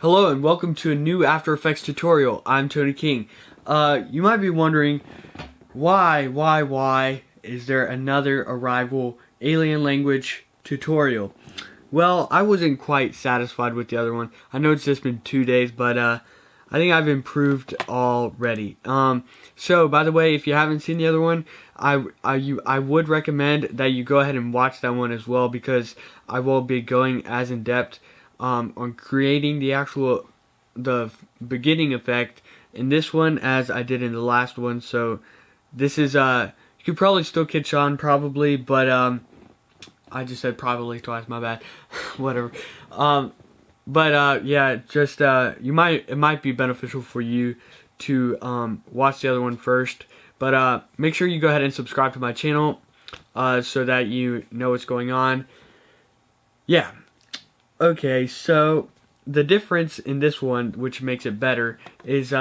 Hello and welcome to a new After Effects tutorial. I'm Tony King. You might be wondering, why is there another Arrival alien language tutorial? Well, I wasn't quite satisfied with the other one. I know it's just been 2 days, but I think I've improved already. So by the way, if you haven't seen the other one, I would recommend that you go ahead and watch that one as well, because I will be going as in depth on creating the beginning effect in this one as I did in the last one. So this is you could probably still catch on probably, but I just said probably twice, my bad. Whatever. Yeah, just it might be beneficial for you to watch the other one first, but make sure you go ahead and subscribe to my channel so that you know what's going on. Yeah. Okay, so the difference in this one, which makes it better, is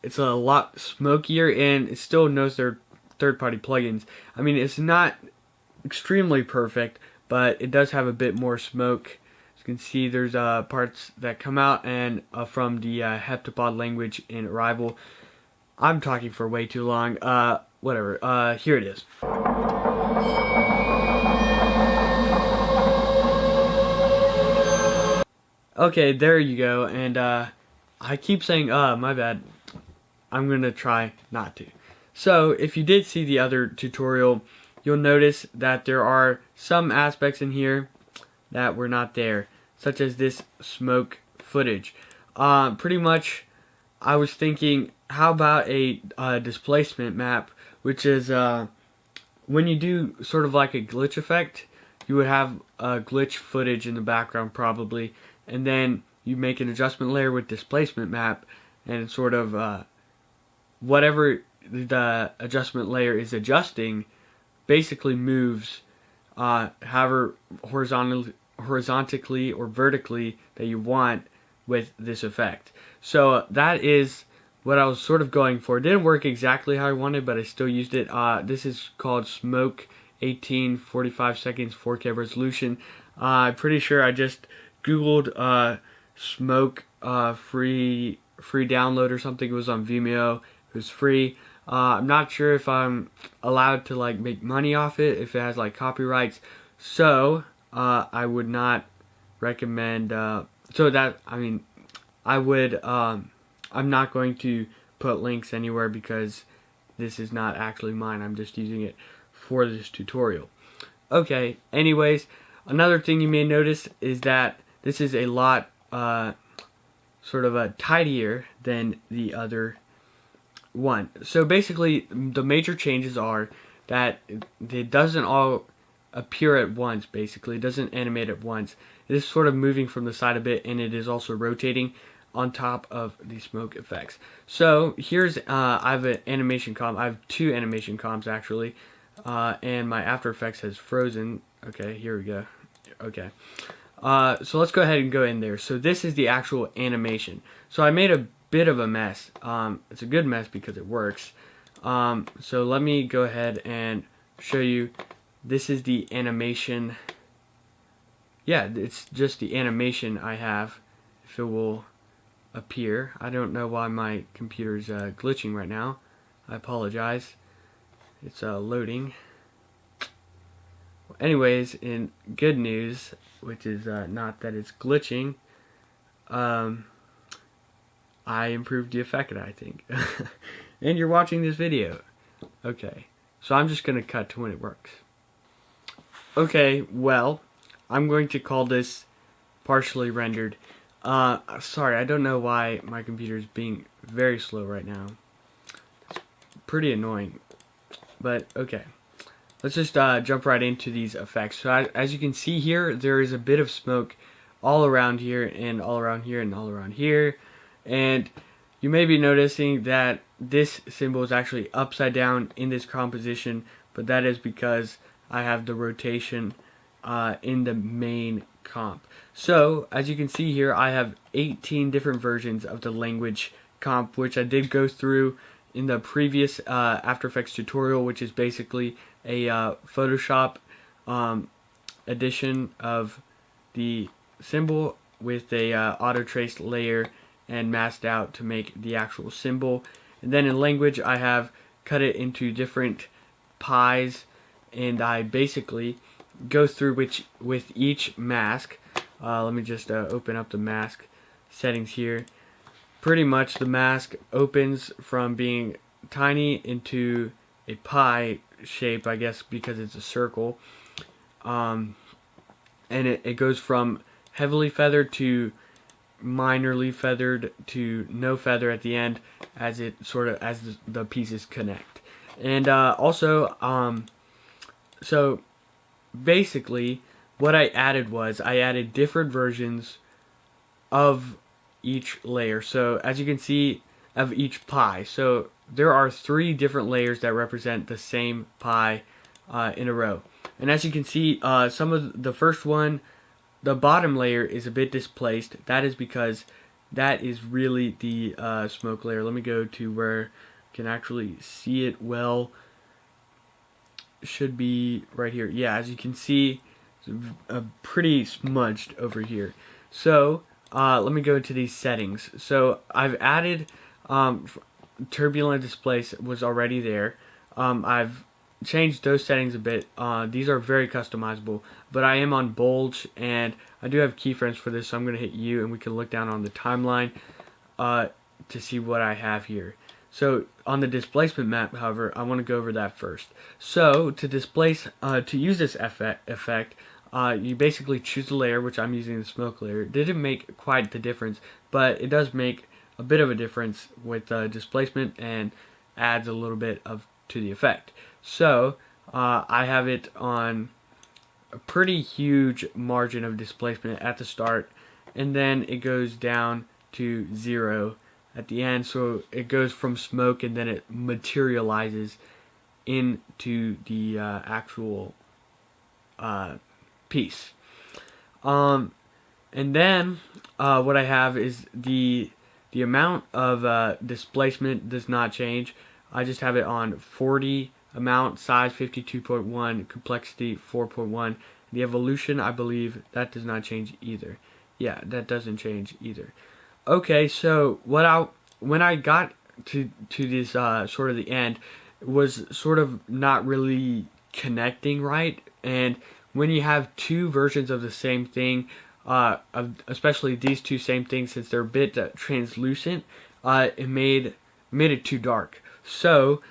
it's a lot smokier, and it still knows they're third-party plugins. I mean, it's not extremely perfect, but it does have a bit more smoke. As you can see, there's parts that come out and from the heptapod language in Arrival. I'm talking for way too long. Whatever. Here it is. Okay, there you go, and I keep saying my bad. I'm gonna try not to. So if you did see the other tutorial, you'll notice that there are some aspects in here that were not there, such as this smoke footage. Pretty much I was thinking, how about a displacement map, which is when you do sort of like a glitch effect, you would have glitch footage in the background probably, and then you make an adjustment layer with displacement map, and it's sort of whatever the adjustment layer is adjusting basically moves however horizontally or vertically that you want with this effect. So that is what I was sort of going for. It didn't work exactly how I wanted, but I still used it. This is called Smoke 18 45 seconds 4K resolution. I'm pretty sure I just googled smoke free download or something. It was on Vimeo. It was free. I'm not sure if I'm allowed to like make money off it, if it has like copyrights. So I would not recommend. So that, I mean, I would. I'm not going to put links anywhere because this is not actually mine. I'm just using it for this tutorial. Okay. Anyways, another thing you may notice is that this is a lot sort of tidier than the other one. So basically the major changes are that it doesn't all appear at once. Basically it doesn't animate at once. It is sort of moving from the side a bit, and it is also rotating on top of the smoke effects. So here's I have an animation comp. I have two animation comps actually, and my After Effects has frozen. Okay, here we go. Okay. So let's go ahead and go in there. So this is the actual animation. So I made a bit of a mess. It's a good mess because it works. So let me go ahead and show you. This is the animation. Yeah, it's just the animation I have. If it will appear. I don't know why my computer's glitching right now. I apologize. It's loading. Anyways, in good news, which is not that it's glitching, I improved the effect, I think. And you're watching this video. Okay, so I'm just going to cut to when it works. Okay, well, I'm going to call this partially rendered. Sorry, I don't know why my computer is being very slow right now. It's pretty annoying, but okay. Let's just jump right into these effects. So as you can see here, there is a bit of smoke all around here and all around here and all around here. And you may be noticing that this symbol is actually upside down in this composition, but that is because I have the rotation in the main comp. So as you can see here, I have 18 different versions of the language comp, which I did go through in the previous After Effects tutorial, which is basically a Photoshop edition of the symbol with a auto trace layer and masked out to make the actual symbol. And then in language, I have cut it into different pies, and I basically go through with each mask. Let me just open up the mask settings here. Pretty much the mask opens from being tiny into a pie shape, I guess, because it's a circle. And it goes from heavily feathered to minorly feathered to no feather at the end, as the pieces connect. And so basically what I added was I added different versions of each layer. So as you can see, of each pie. So there are 3 different layers that represent the same pie in a row. And as you can see, some of the first one, the bottom layer is a bit displaced. That is because that is really the smoke layer. Let me go to where I can actually see it well. It should be right here. Yeah, as you can see, it's pretty smudged over here. So let me go into these settings. So I've added Turbulent Displace was already there. I've changed those settings a bit. These are very customizable, but I am on bulge, and I do have keyframes for this, so I'm going to hit U, and we can look down on the timeline to see what I have here. So on the displacement map, however, I want to go over that first. So to displace, to use this effect, you basically choose the layer, which I'm using the smoke layer. It didn't make quite the difference, but it does make a bit of a difference with displacement and adds a little bit to the effect. So I have it on a pretty huge margin of displacement at the start, and then it goes down to 0 at the end. So it goes from smoke, and then it materializes into the actual piece. And then what I have is the amount of displacement does not change. I just have it on 40 amount, size 52.1, complexity 4.1. The evolution, I believe, that does not change either. Yeah, that doesn't change either. Okay, so when I got to this sort of the end, it was sort of not really connecting right. And when you have 2 versions of the same thing, especially these 2 same things, since they're a bit translucent, it made it too dark. So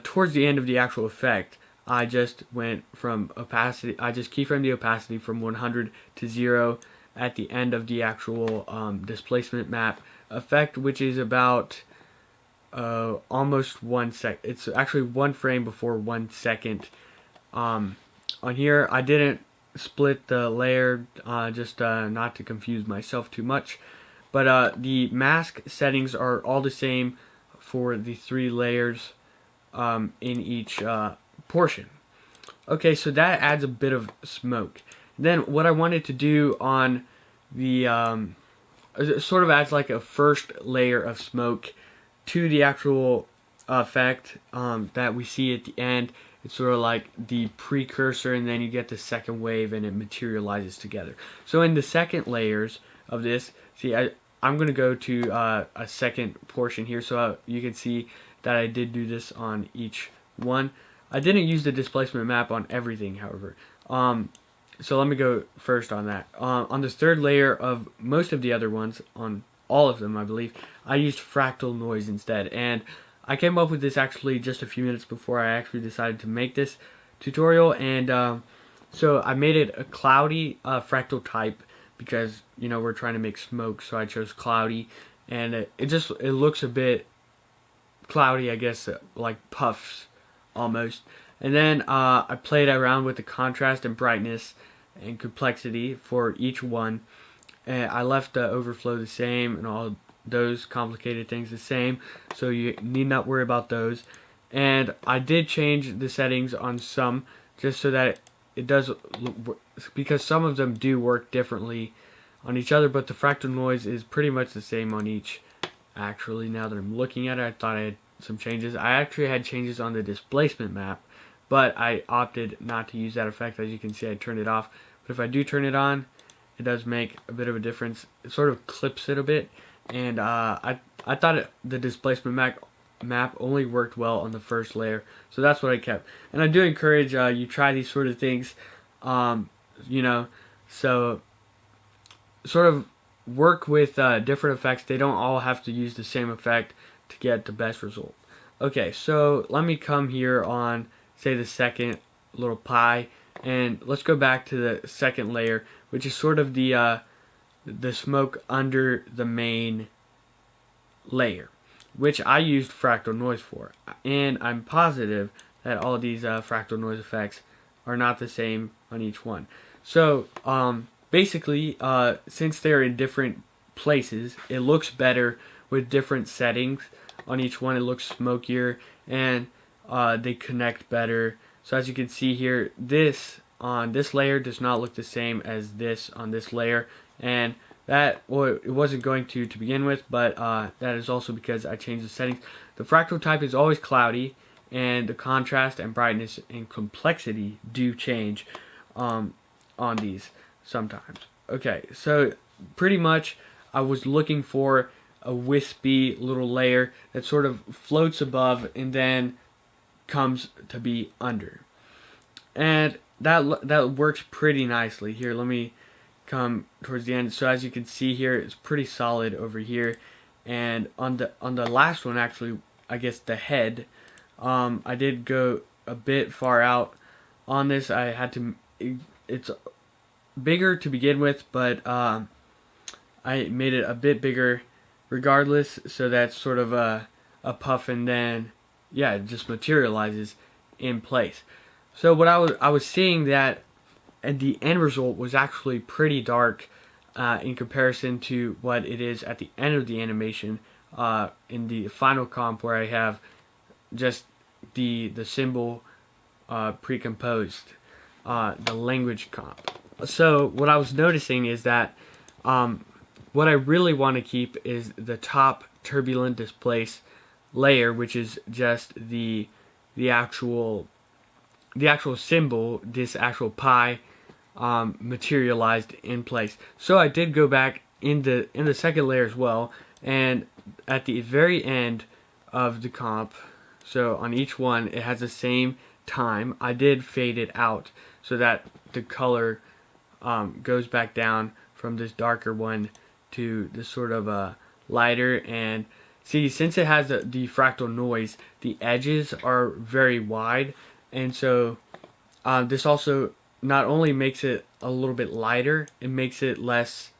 towards the end of the actual effect, I just went from opacity. I just keyframed the opacity from 100 to 0 at the end of the actual displacement map effect, which is about almost 1 sec. It's actually 1 frame before 1 second. On here, I didn't split the layer just not to confuse myself too much, but the mask settings are all the same for the 3 layers in each portion. Okay, so that adds a bit of smoke. Then what I wanted to do on the it sort of adds like a first layer of smoke to the actual effect that we see at the end. It's sort of like the precursor, and then you get the second wave, and it materializes together. So in the second layers of this, see, I'm going to go to a second portion here, so you can see that I did do this on each one. I didn't use the displacement map on everything, however. So let me go first on that. On the third layer of most of the other ones, on all of them, I believe, I used Fractal Noise instead. And I came up with this actually just a few minutes before I actually decided to make this tutorial. And so I made it a cloudy fractal type because, you know, we're trying to make smoke, so I chose cloudy. And it looks a bit cloudy, I guess, like puffs almost. And then I played around with the contrast and brightness and complexity for each one. And I left the overflow the same and all those complicated things the same, so you need not worry about those. And I did change the settings on some just so that it does, because some of them do work differently on each other, but the fractal noise is pretty much the same on each. Actually, now that I'm looking at it, I thought I had some changes. I actually had changes on the displacement map, but I opted not to use that effect. As you can see, I turned it off. But if I do turn it on it does make a bit of a difference. It sort of clips it a bit, and I thought the displacement map only worked well on the first layer, so that's what I kept. And I do encourage you try these sort of things, you know, so sort of work with different effects. They don't all have to use the same effect to get the best result. Okay, so let me come here on, say, the second little pie, and let's go back to the second layer, which is sort of the smoke under the main layer, which I used Fractal Noise for. And I'm positive that all these Fractal Noise effects are not the same on each one. So basically, since they're in different places, it looks better with different settings on each one. It looks smokier, and they connect better. So as you can see here, this on this layer does not look the same as this on this layer, and that, well, it wasn't going to begin with, but that is also because I changed the settings. The fractal type is always cloudy, and the contrast and brightness and complexity do change on these sometimes. Okay, so pretty much I was looking for a wispy little layer that sort of floats above and then comes to be under, and that works pretty nicely. Here, let me come towards the end. So as you can see here, it's pretty solid over here, and on the last one, actually, I guess the head, I did go a bit far out on this. I had to, it's bigger to begin with, but I made it a bit bigger regardless, so that's sort of a puff, and then yeah, it just materializes in place. So what I was seeing that, and the end result was actually pretty dark in comparison to what it is at the end of the animation in the final comp, where I have just the symbol precomposed, the language comp. So what I was noticing is that what I really want to keep is the top Turbulent Displace layer, which is just the actual symbol, this actual pie materialized in place. So I did go back in the second layer as well, and at the very end of the comp, so on each one it has the same time, I did fade it out so that the color goes back down from this darker one to this sort of lighter. And see, since it has the fractal noise, the edges are very wide, and so this also not only makes it a little bit lighter, it makes it less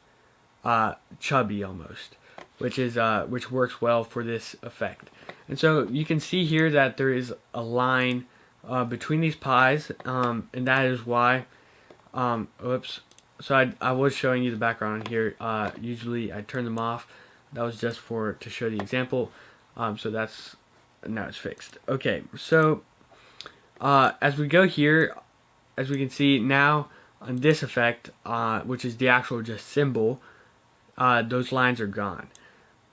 chubby almost, which works well for this effect. And so you can see here that there is a line between these pies, and that is why, oops, so I was showing you the background here. Usually I turn them off. That was just to show the example. So that's, now it's fixed. Okay, so as we go here, as we can see now on this effect, which is the actual just symbol, those lines are gone,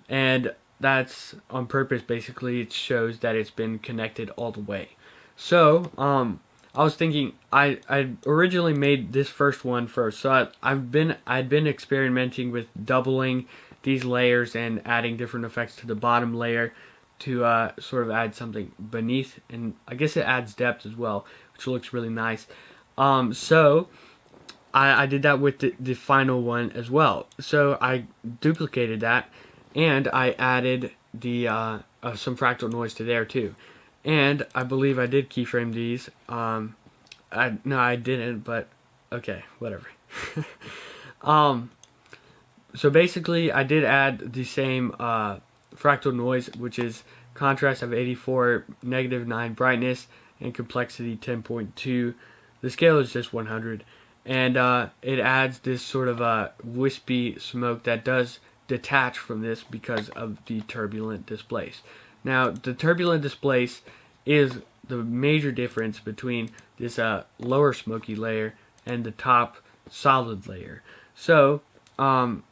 and that's on purpose. Basically, it shows that it's been connected all the way. So I was thinking, I originally made this first one first, so I'd been experimenting with doubling these layers and adding different effects to the bottom layer to sort of add something beneath, and I guess it adds depth as well, which looks really nice. So I did that with the final one as well. So I duplicated that, and I added the some fractal noise to there too. And I believe I did keyframe these. No, I didn't, but okay, whatever. So basically, I did add the same fractal noise, which is contrast of 84, -9 brightness, and complexity 10.2. The scale is just 100, and it adds this sort of a wispy smoke that does detach from this because of the Turbulent Displace. Now, the Turbulent Displace is the major difference between this lower smoky layer and the top solid layer. So, and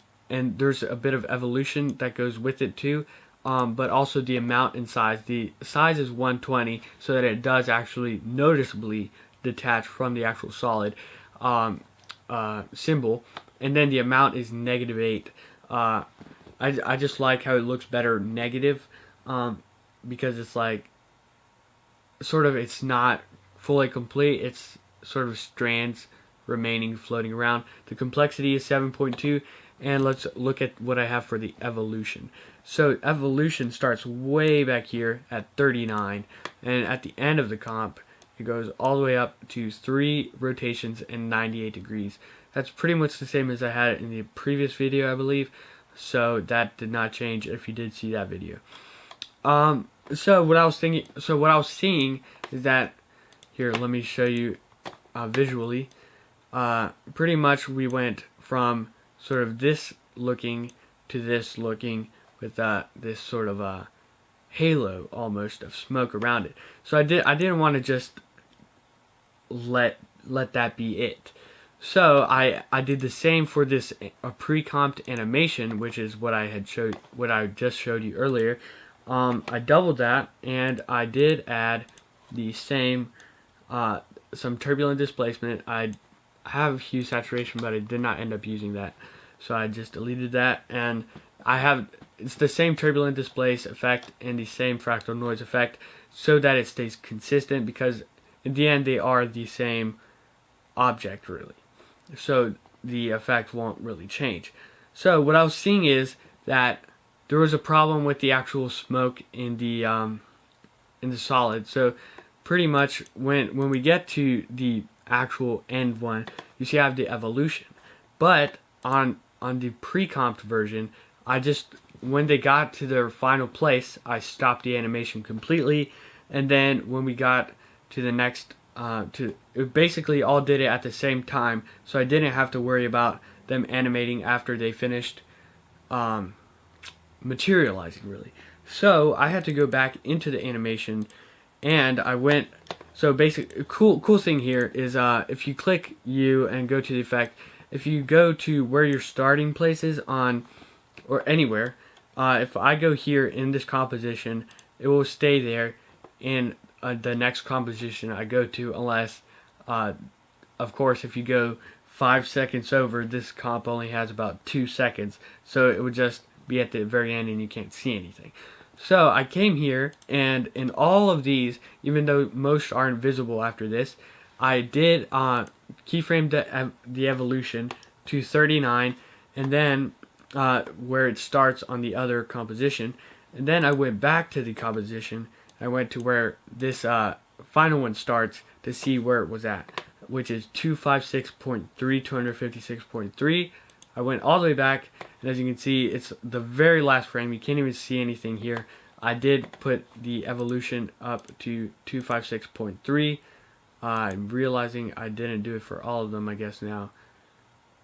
there's a bit of evolution that goes with it too, but also the amount and size. The size is 120, so that it does actually noticeably detach from the actual solid. symbol, and then the amount is -8. I just like how it looks better negative, because it's like sort of, it's not fully complete. It's sort of strands remaining floating around. The complexity is 7.2, and let's look at what I have for the evolution. So evolution starts way back here at 39, and at the end of the comp it goes all the way up to 3 rotations and 98 degrees. That's pretty much the same as I had in the previous video, I believe, so that did not change if you did see that video. So what I was seeing is that, here, let me show you visually. Pretty much we went from sort of this looking to this looking with this sort of a halo almost of smoke around it. So I didn't want to just let that be it. So I did the same for this pre-comped animation, which is what I just showed you earlier. I doubled that, and I did add the same some turbulent displacement. I have hue saturation, but I did not end up using that, so I just deleted that. And it's the same turbulent displace effect and the same fractal noise effect, so that it stays consistent, because in the end they are the same object really, so the effect won't really change. So what I was seeing is that there was a problem with the actual smoke in the solid. So pretty much when we get to the actual end one, you see I have the evolution, but on the pre-comped version, when they got to their final place, I stopped the animation completely, and then when we got to the next it basically all did it at the same time, so I didn't have to worry about them animating after they finished materializing really. So I had to go back into the animation, and I went. So basically, cool thing here is if you click U and go to the effect, if you go to where your starting place is on, or anywhere, if I go here in this composition, it will stay there in the next composition I go to, unless of course if you go 5 seconds over, this comp only has about 2 seconds, so it would just be at the very end and you can't see anything. So I came here, and in all of these, even though most aren't visible after this, I did keyframe the evolution to 39, and then where it starts on the other composition, and then I went back to the composition. I went to where this final one starts to see where it was at, which is 256.3, 256.3. I went all the way back, and as you can see, it's the very last frame. You can't even see anything here. I did put the evolution up to 256.3. I'm realizing I didn't do it for all of them, I guess now,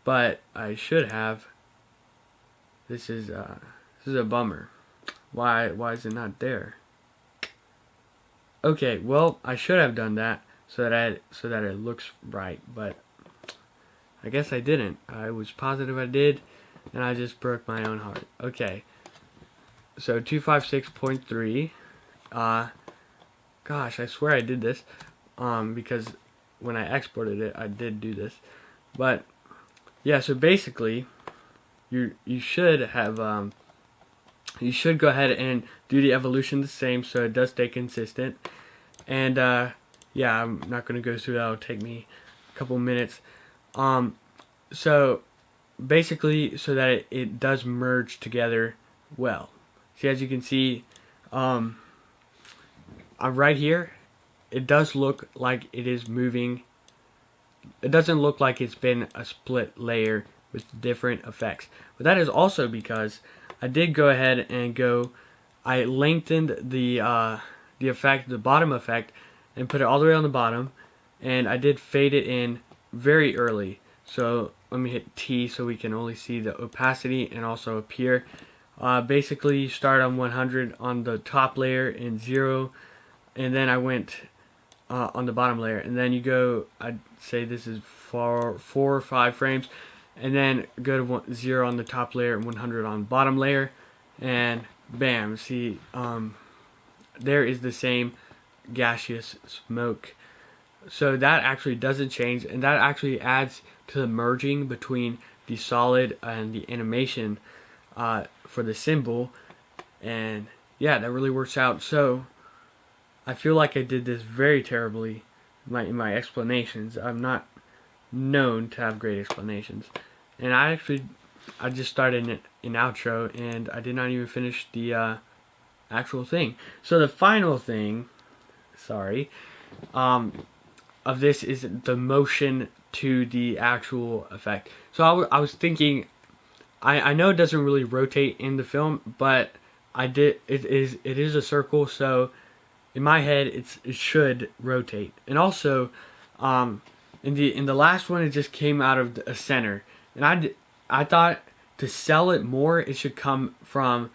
but I should have. This is a bummer. Why is it not there? Okay, well, I should have done that so that it looks right, but I guess I didn't. I was positive I did, and I just broke my own heart. Okay, so 256.3. Gosh, I swear I did this, because when I exported it, I did do this. But yeah, so basically, you should have you should go ahead and do the evolution the same, so it does stay consistent. And yeah, I'm not going to go through that. It'll take me a couple minutes. So basically, so that it does merge together well. See, as you can see, right here, it does look like it is moving. It doesn't look like it's been a split layer with different effects, but that is also because I did go ahead and I lengthened the effect, the bottom effect, and put it all the way on the bottom, and I did fade it in very early. So let me hit T so we can only see the opacity and also up here. Basically, you start on 100 on the top layer and 0, and then I went on the bottom layer, and then you go, I'd say this is 4 or 5 frames, and then go to 0 on the top layer and 100 on bottom layer, and bam, see, there is the same gaseous smoke So that actually doesn't change, and that actually adds to the merging between the solid and the animation for the symbol. And yeah, that really works out. So I feel like I did this very terribly in my explanations. I'm not known to have great explanations. And I just started an outro, and I did not even finish the actual thing. So the final thing, of this is the motion to the actual effect. So I was thinking, I know it doesn't really rotate in the film, but it is a circle, so in my head it should rotate. And also, in the last one, it just came out of a center, and I thought to sell it more, it should come from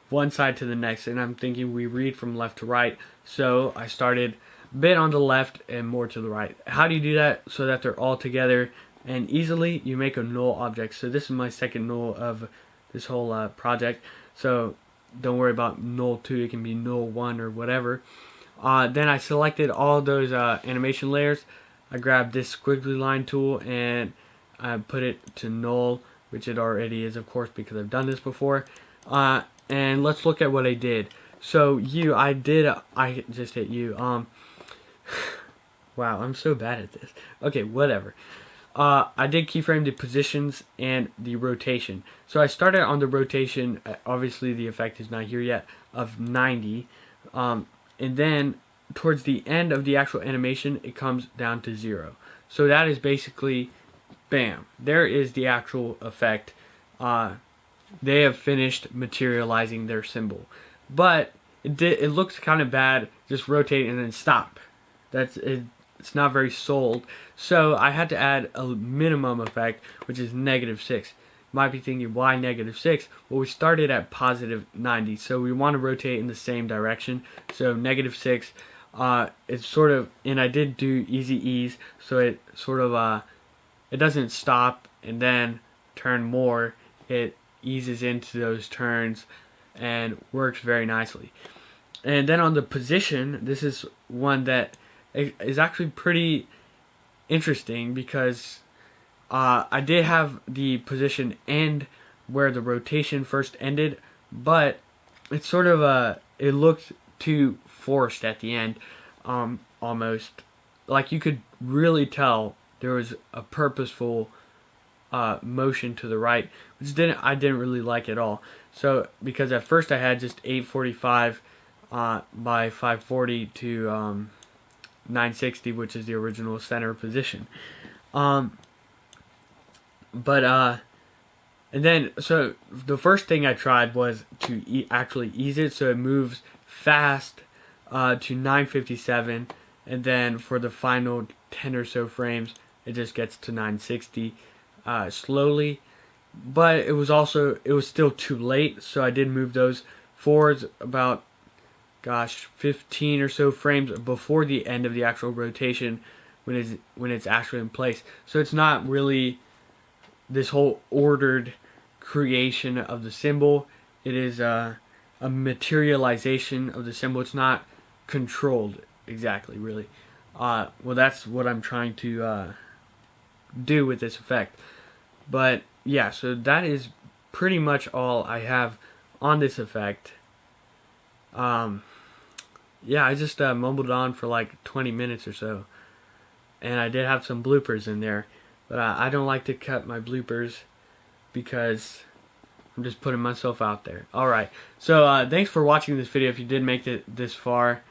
one side to the next, and I'm thinking we read from left to right, so I started a bit on the left and more to the right. How do you do that so that they're all together and easily? You make a null object. So this is my second null of this whole project, so don't worry about null 2, it can be null 1 or whatever. Then I selected all those animation layers. I grabbed this squiggly line tool and I put it to null, which it already is, of course, because I've done this before. And let's look at what I did. So I just hit you. Wow, I'm so bad at this. Okay, whatever. I did keyframe the positions and the rotation. So I started on the rotation, obviously the effect is not here yet, of 90. And then towards the end of the actual animation, it comes down to 0. So that is basically, bam, there is the actual effect. They have finished materializing their symbol. But it looks kind of bad, just rotate and then stop. It's not very sold. So I had to add a minimum effect, which is -6. You might be thinking, why -6? Well, we started at +90, so we want to rotate in the same direction. So -6, it's sort of, and I did do easy ease, so it sort of, it doesn't stop and then turn more. It eases into those turns and works very nicely. And then on the position, this is one that is actually pretty interesting because I did have the position end where the rotation first ended, but it's sort of it looked too forced at the end, almost like you could really tell there was a purposeful motion to the right, which I didn't really like at all. So because at first I had just 845 by 540 to 960, which is the original center position. And then, so the first thing I tried was to actually ease it, so it moves fast to 957, and then for the final 10 or so frames, it just gets to 960 slowly. But it was still too late, so I did move those forwards about 15 or so frames before the end of the actual rotation when it's actually in place. So it's not really this whole ordered creation of the symbol. It is a materialization of the symbol. It's not controlled exactly, really. Well, that's what I'm trying to do with this effect. But yeah, so that is pretty much all I have on this effect. Yeah, I just mumbled on for like 20 minutes or so, and I did have some bloopers in there, but I don't like to cut my bloopers because I'm just putting myself out there. Alright, so thanks for watching this video if you did make it this far.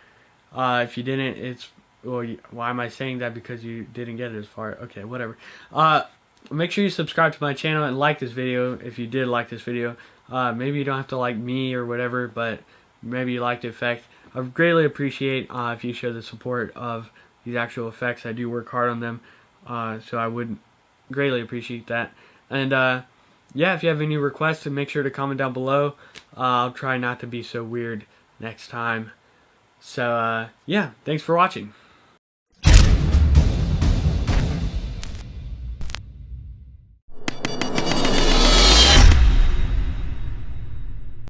If you didn't, well, why am I saying that? Because you didn't get it as far. Okay, whatever. Make sure you subscribe to my channel and like this video if you did like this video. Maybe you don't have to like me or whatever, but maybe you like the effect. I would greatly appreciate if you show the support of these actual effects. I do work hard on them, so I would greatly appreciate that. And yeah, if you have any requests, make sure to comment down below. I'll try not to be so weird next time. So yeah, thanks for watching.